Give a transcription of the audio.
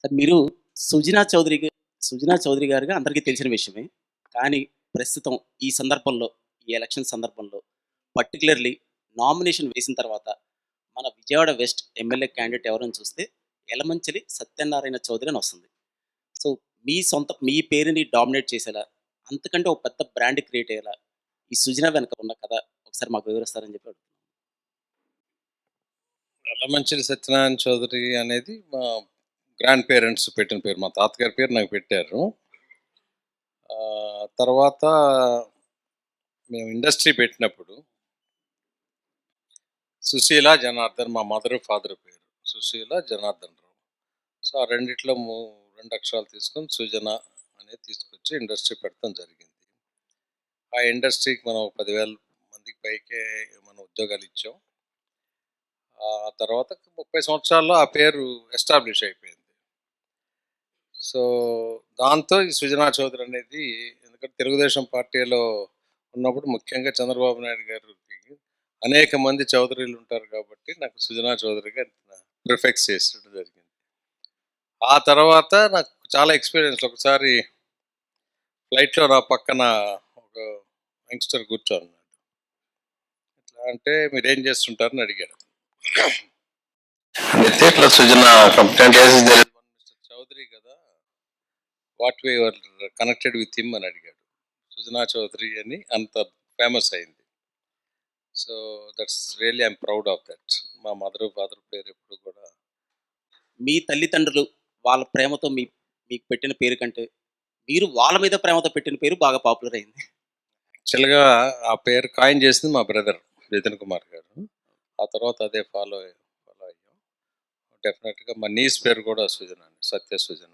Sir మీరు సుజనా చౌదరి సుజనా చౌదరి గారుగా అందరికీ తెలిసిన విషయమే. కానీ ప్రస్తుతం ఈ సందర్భంలో, ఈ ఎలక్షన్ సందర్భంలో పర్టిక్యులర్‌లీ నామినేషన్ వేసిన తర్వాత మన విజయవాడ వెస్ట్ ఎమ్మెల్యే క్యాండిడేట్ ఎవరని చూస్తే యలమంచిలి సత్యనారాయణ చౌదరి అని వస్తుంది. సో, మీ పేరుని డామినేట్ చేసేలా, అంతకంటే ఒక పెద్ద బ్రాండ్ క్రియేట్ అయ్యేలా ఈ సుజనా వెనక ఉన్న కథ ఒకసారి మాకు వివరిస్తారని చెప్పి అడుగుతున్నాను. యలమంచిలి సత్యనారాయణ చౌదరి అనేది మా గ్రాండ్ పేరెంట్స్ పెట్టిన పేరు. మా తాతగారి పేరు నాకు పెట్టారు. తర్వాత మేము ఇండస్ట్రీ పెట్టినప్పుడు సుశీల, జనార్దన్ మా మదర్, ఫాదర్ పేరు. సుశీల, జనార్దన్ రావు. సో, ఆ రెండిట్లో 2 అక్షరాలు తీసుకొని సుజన అనేది తీసుకొచ్చి ఇండస్ట్రీ పెట్టడం జరిగింది. ఆ ఇండస్ట్రీకి మనం 10,000 మందికి పైకే మనం ఉద్యోగాలు ఇచ్చాం. ఆ తర్వాత 30 సంవత్సరాల్లో ఆ పేరు ఎస్టాబ్లిష్ అయిపోయింది. సో, దాంతో ఈ సుజనా చౌదరి అనేది, ఎందుకంటే తెలుగుదేశం పార్టీలో ఉన్నప్పుడు ముఖ్యంగా చంద్రబాబు నాయుడు గారికి అనేక మంది చౌదరీలు ఉంటారు కాబట్టి నాకు సుజనా చౌదరిగా ప్రిఫెక్స్ చేసడం జరిగింది. ఆ తర్వాత నాకు చాలా ఎక్స్పీరియన్స్. ఒకసారి ఫ్లైట్లో నా పక్కన ఒక యంగ్స్టర్ కూర్చోన్నాడు. ఎట్లా అంటే మీరేం చేస్తుంటారని అడిగాడు. ఇట్లా సుజనా మిస్టర్ చౌదరి కదా, what way your connected with him అని అడిగాడు. సుజనా చౌదరి అని అంత ఫేమస్ అయింది. So that's really I'm proud of that. మా మదర్, ఫాదర్ పేరు ఎప్పుడు కూడా మీ తల్లిదండ్రులు వాళ్ళ ప్రేమతో మీకు పెట్టిన పేరు కంటే, మీరు వాళ్ళ మీద ప్రేమతో పెట్టిన పేరు బాగా పాపులర్ అయింది. యాక్చువల్గా ఆ పేరు కాయిన్ చేసింది మా బ్రదర్ నితిన్ కుమార్ గారు. ఆ తర్వాత అదే ఫాలో అయ్యాం. డెఫినెట్గా మా నీస్ పేరు కూడా సుజన, సత్య సుజన.